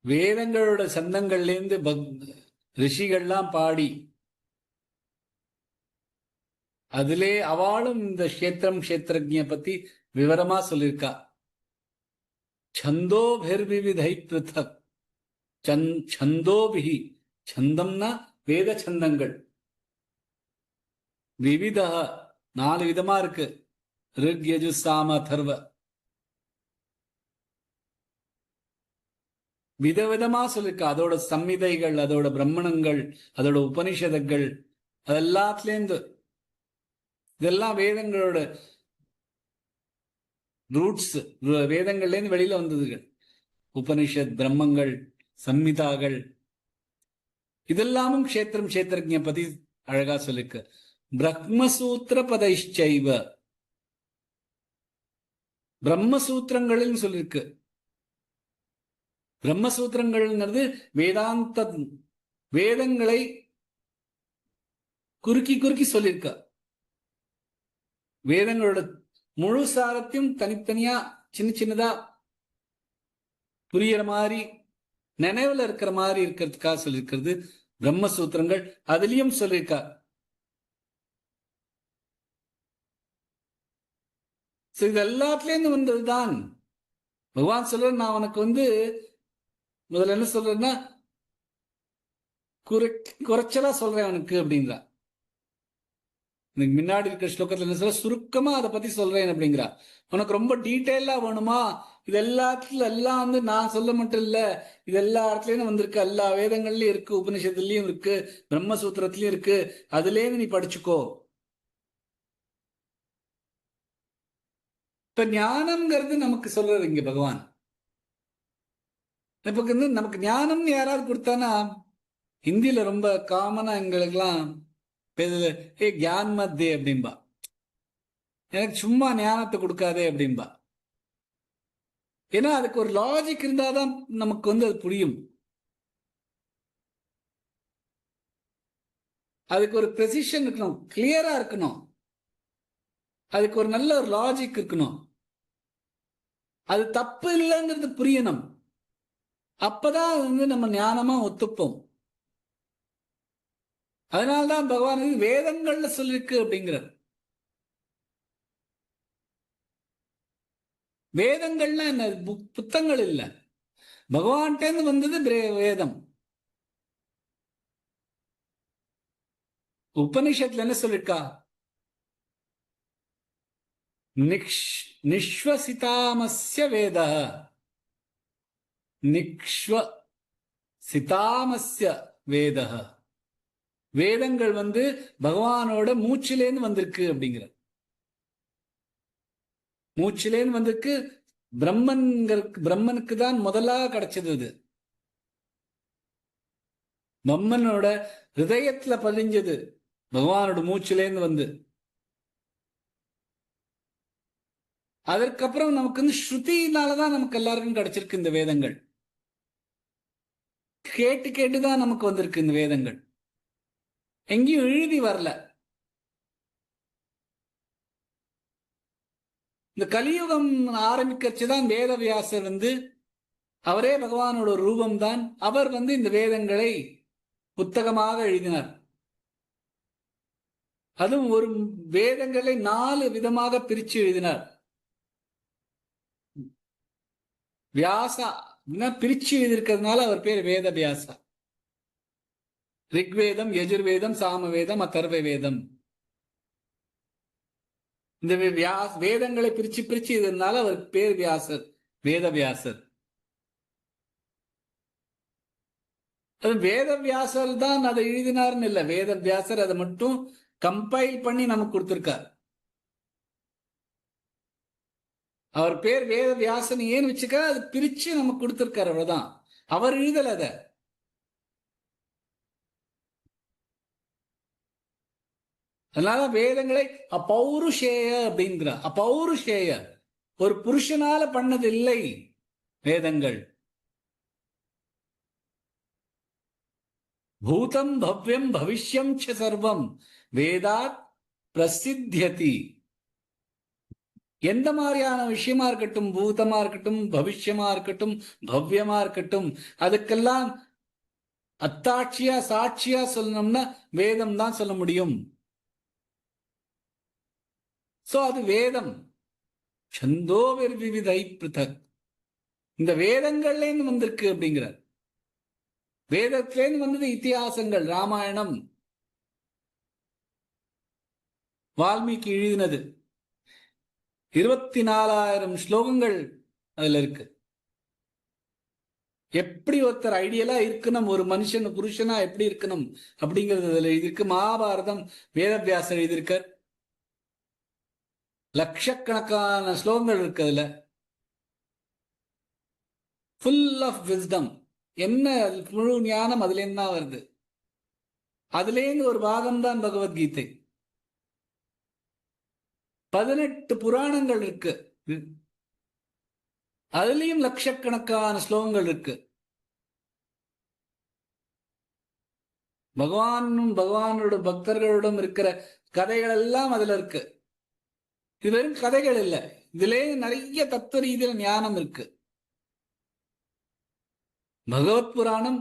வேதங்களோட சந்தங்கள்லேருந்து ரிஷிகள்லாம் பாடி அதிலே அவளும் இந்த கஷேத்திரஜ்ய பத்தி விவரமா சொல்லியிருக்கா. சந்தோபிர்விவிதை பிருத்தக் சந்தோபிஹி, சந்தம்னா வேத சந்தங்கள், விவிதா 4 விதமா இருக்கு. ரிக் யஜு சாம அதர்வ, விதவிதமா சொல்லிருக்க. அதோட சம்மிதைகள், அதோட பிரம்மணங்கள், அதோட உபனிஷதங்கள், அதெல்லாத்துலேருந்து இதெல்லாம் வேதங்களோட ரூட்ஸ், வேதங்கள்லேருந்து வெளியில வந்ததுகள். உபனிஷத், பிரம்மங்கள், சம்மிதாகள், இதெல்லாமும் கஷேத்திரஜ்ய பத்தி அழகா சொல்லிருக்கு. பிரம்மசூத்திர பதைச்சைவ, பிரம்மசூத்திரங்களில் சொல்லிருக்கு. பிரம்மசூத்திரங்கள்ங்கிறது வேதாந்த வேதங்களை குறுக்கி குறுக்கி சொல்லியிருக்க. வேதங்களோட முழு சாரத்தையும் தனித்தனியா சின்ன சின்னதா புரியுற மாதிரி, நினைவுல இருக்கிற மாதிரி இருக்கிறதுக்காக சொல்லியிருக்கிறது பிரம்மசூத்திரங்கள். அதுலயும் சொல்லியிருக்கா. இது எல்லாத்துலேருந்து வந்ததுதான். பகவான் சொல்ற, நான் உனக்கு முதல்ல என்ன சொல்றேன்னா குறைச்சலா சொல்றேன் அவனுக்கு அப்படிங்கிறா. முன்னாடி இருக்கிற ஸ்லோகத்துல என்ன சொல்ற, சுருக்கமா அதை பத்தி சொல்றேன் அப்படிங்கிறா. உனக்கு ரொம்ப டீட்டெயிலா வேணுமா, இது எல்லாம் நான் சொல்ல மட்டும் இல்ல, இது எல்லா இடத்துலயும் வந்திருக்கு, எல்லா வேதங்கள்லயும் இருக்கு, உபனிஷத்துலயும் இருக்கு, பிரம்மசூத்திரத்திலயும் இருக்கு, அதுலேருந்து நீ படிச்சுக்கோ. இப்ப ஞானம்ங்கிறது நமக்கு சொல்றது இங்க பகவான். இப்ப நமக்கு ஞானம்னு யாராவது கொடுத்தானா, ஹிந்தியில ரொம்ப காமனா எங்களுக்கெல்லாம் ஏ கியான் மத்தே அப்படின்பா, எனக்கு சும்மா ஞானத்தை கொடுக்காதே அப்படின்பா. ஏன்னா அதுக்கு ஒரு லாஜிக் இருந்தாதான் நமக்கு அது புரியும். அதுக்கு ஒரு ப்ரெசிஷன் இருக்கணும், கிளியரா இருக்கணும், அதுக்கு ஒரு நல்ல ஒரு லாஜிக் இருக்கணும், அது தப்பு இல்லைங்கிறது புரியணும். அப்பதான் நம்ம ஞானமா ஒத்துப்போம். அதனால்தான் பகவான் வேதங்கள்ல சொல்லிருக்கு அப்படிங்கிறார். வேதங்கள்னா என்ன, புத்தகங்கள் இல்ல, பகவான்கிட்ட வந்தது வேதம். உபனிஷத்துல என்ன சொல்லிருக்கா, நிஷ்வசிதாமஸ்ய வேத, நிஷ்வசிதாமஸ்ய வேத, வேதங்கள் பகவானோட மூச்சிலேன்னு வந்திருக்கு அப்படிங்கிற. மூச்சிலேன்னு வந்திருக்கு. பிரம்மனுக்கு தான் முதலா கிடைச்சது. அது பிரம்மனோட ஹிருதயத்துல பதிஞ்சது, பகவானோட மூச்சிலேன்னு அதற்கப்புறம் நமக்கு ஸ்ருதினாலதான் நமக்கு எல்லாருக்கும் கிடைச்சிருக்கு இந்த வேதங்கள். கேட்டு கேட்டுதான் நமக்கு வந்திருக்கு இந்த வேதங்கள், எங்கேயும் எழுதி வரல. இந்த கலியுகம் ஆரம்பிக்கச்சுதான் வேதவியாசர் அவரே பகவானோட ரூபம் தான். அவர் இந்த வேதங்களை புத்தகமாக எழுதினார். அதுவும் ஒரு வேதங்களை 4 விதமாக பிரிச்சு எழுதினார். வியாசா பிரிச்சு எழுதியிருக்கிறதுனால அவர் பேர் வேத வியாசா. ரிக்வேதம், யஜுர்வேதம், சாமவேதம், அதர்வ வேதம். இந்த வேதங்களை பிரிச்சு பிரிச்சு இதனால அவர் பேர் வியாசர், வேத வியாசர். அது வேத வியாசர் தான் அதை எழுதினார்னு இல்ல, வேத வியாசர் அதை மட்டும் கம்பைல் பண்ணி நமக்கு கொடுத்திருக்கார். அவர் பேர் வேத வியாசன் ஏன் வச்சுக்க, அது பிரிச்சு நமக்கு கொடுத்திருக்காரு, அவ்வளவுதான். அவர் எழுதல அத. அதனால வேதங்களை அப்பௌருஷேய அப்படிங்கிற. அப்பௌருஷேய, ஒரு புருஷனால பண்ணது இல்லை வேதங்கள். பூதம் பவ்யம் பவிஷ்யம் ச சர்வம் வேதாத் பிரசித்தியதி. எந்த மாதிரியான விஷயமா இருக்கட்டும், பூதமா இருக்கட்டும், பவிஷ்யமா இருக்கட்டும், பவ்யமா இருக்கட்டும், அதுக்கெல்லாம் அத்தாட்சியா சாட்சியா சொல்லணும்னா வேதம் தான் சொல்ல முடியும். சோ அது வேதம். சந்தோ விவிதை பிருதக். இந்த வேதங்கள்ல இருந்து வந்திருக்கு அப்படிங்கிறார். வேதத்திலேருந்து வந்தது இத்தியாசங்கள். ராமாயணம் வால்மீகி எழுதினது. 24,000 ஸ்லோகங்கள் அதுல இருக்கு. எப்படி ஒருத்தர் ஐடியலா இருக்கணும், ஒரு மனுஷன் புருஷனா எப்படி இருக்கணும் அப்படிங்கிறது அதுல எழுதியிருக்கு. மகாபாரதம் வேதவியாசர் எழுதியிருக்கார். லட்சக்கணக்கான ஸ்லோகங்கள் இருக்கு அதுல. Full of wisdom. என்ன முழு ஞானம் அதுல என்ன வருது? அதுலேருந்து ஒரு பாகம் தான் பகவத்கீதை. 18 புராணங்கள் இருக்கு. அதுலயும் லட்சக்கணக்கான ஸ்லோகங்கள் இருக்கு. பகவானும் பகவானோட பக்தர்களிடம் இருக்கிற கதைகள் எல்லாம் அதுல இருக்கு. இது வெறும் கதைகள் இல்ல, இதுல நிறைய தத்துவ ரீதியில ஞானம் இருக்கு. பகவத் புராணம்,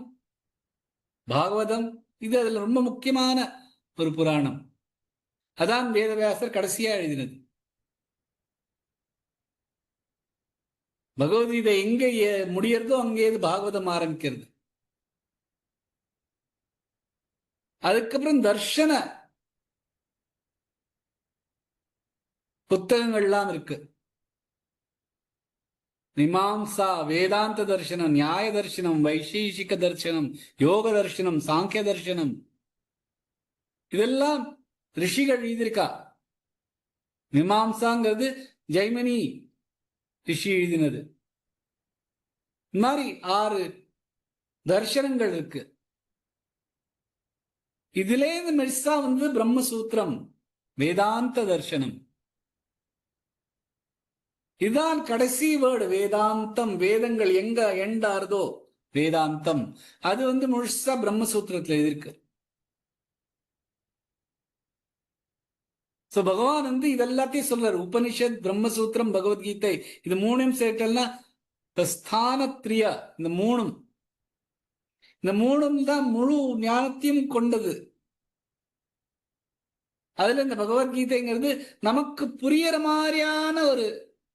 பாகவதம், இது அதுல ரொம்ப முக்கியமான ஒரு புராணம். அதான் வேதவியாசர் கடைசியா எழுதினது. பகவத்கீதை எங்க முடியறதோ அங்கே பாகவதம் ஆரம்பிக்கிறது. அதுக்கப்புறம் தர்ஷன புத்தகங்கள்லாம் இருக்கு. மீமாம்சா, வேதாந்த தர்சனம், நியாய தர்சனம், வைசேஷிக தர்சனம், யோக தர்சனம், சாங்கிய தர்சனம், இதெல்லாம் ரிஷிகள் எழுதியிருக்கா. மீமாம்சாங்கிறது ஜெய்மினி ரிஷி எழுதினது. இந்த மாதிரி 6 தர்சனங்கள் இருக்கு. இதிலே மெர்சா வந்து பிரம்மசூத்திரம், வேதாந்த தர்சனம். இதுதான் கடைசி வேர்டு வேதாந்தம். வேதங்கள் எங்க எண்ட் ஆறுதோ வேதாந்தம், அது வந்து முழுசா பிரம்மசூத்திரத்துல எழுதியிருக்கு. சோ பகவான் வந்து இதெல்லாத்தையும் சொல்றாரு. உபனிஷத், பிரம்மசூத்திரம், பகவத்கீதை, இது 3 சேர்த்தல்னா ஸ்தானத்ரியா. இந்த 3 தான் முழு ஞானத்தையும் கொண்டது. அதுல இந்த பகவத்கீதைங்கிறது நமக்கு புரியற மாதிரியான ஒரு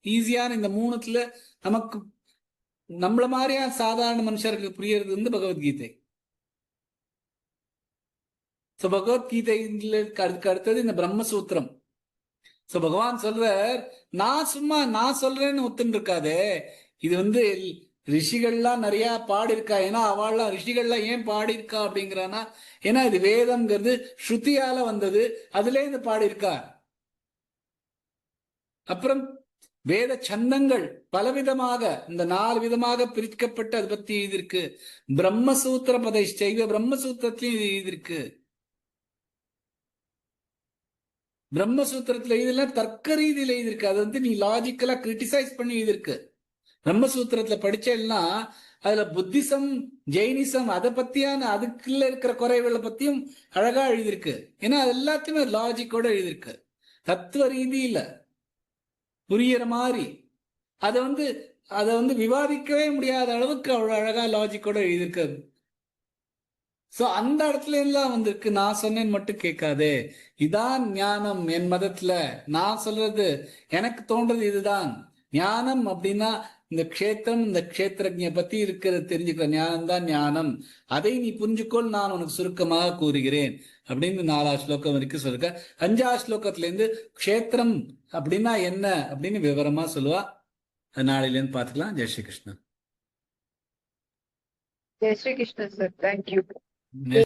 ஈஸியான, இந்த 3த்துல நமக்கு நம்மள மாதிரியான சாதாரண மனுஷருக்கு புரியறது வந்து பகவத்கீதை. சோ பகவத்கீதையில அதுக்கு அடுத்தது இந்த பிரம்மசூத்திரம். சோ பகவான் சொல்றார், நான் சொல்றேன்னு ஒத்துன்னு இருக்காதே. இது வந்து ரிஷிகள்லாம் நிறைய பாடியிருக்கா. ஏன்னா அவள்லாம் ரிஷிகள்லாம் ஏன் பாடியிருக்கா அப்படிங்கிறானா, ஏன்னா இது வேதம்ங்கிறது ஸ்ருதியால வந்தது, அதுல இருந்து பாடியிருக்கா. அப்புறம் வேத சந்தங்கள் பலவிதமாக, இந்த 4 விதமாக பிரிக்கப்பட்டு அதை பத்தி எழுதியிருக்கு. பிரம்மசூத்திர பதைஷ்டைவ, பிரம்மசூத்திரத்திலையும் எழுதியிருக்கு. பிரம்மசூத்திரத்துல இதெல்லாம் தர்க்க ரீதியில எழுதியிருக்கு. அது வந்து நீ லாஜிக்கலா கிரிட்டிசைஸ் பண்ணி எழுதியிருக்கு. பிரம்மசூத்திரத்துல படிச்சேன்னா அதுல புத்திசம், ஜெயினிசம், அதை பத்தியான அதுக்குள்ள இருக்கிற குறைகளை பத்தியும் அழகா எழுதியிருக்கு. ஏன்னா அது எல்லாத்தையுமே லாஜிக்கோட எழுதியிருக்கு. தத்துவ ரீதியில புரியற மாதிரி அதை வந்து விவாதிக்கவே முடியாத அளவுக்கு அவ்வளவு அழகா லாஜிக்கோட எழுதியிருக்கு. சோ அந்த இடத்துல எல்லாம் வந்திருக்கு. நான் சொன்னேன்னு மட்டும் கேட்காதே. இதான் ஞானம் என் மதத்துல. நான் சொல்றது எனக்கு தோன்றது இதுதான் ஞானம். அப்படின்னா இந்த க்ஷேத்திரம், இந்த க்ஷேத்திரஜ்ஞ பத்தி இருக்கிறது தெரிஞ்சுக்கிற ஞானம் தான் ஞானம். அதை நீ புரிஞ்சுக்கொள், நான் உனக்கு சுருக்கமாக கூறுகிறேன் அப்படின்னு 4ஆவது ஸ்லோகம் வரைக்கும் சொல்லிருக்க. 5ஆவது ஸ்லோகத்துல இருந்து க்ஷேத்திரம் அப்படின்னா என்ன அப்படின்னு விவரமா சொல்லுவா. நாளையில இருந்து பாத்துக்கலாம். Jai Sri Krishnan. Jai Shri Krishna, sir. Thank you.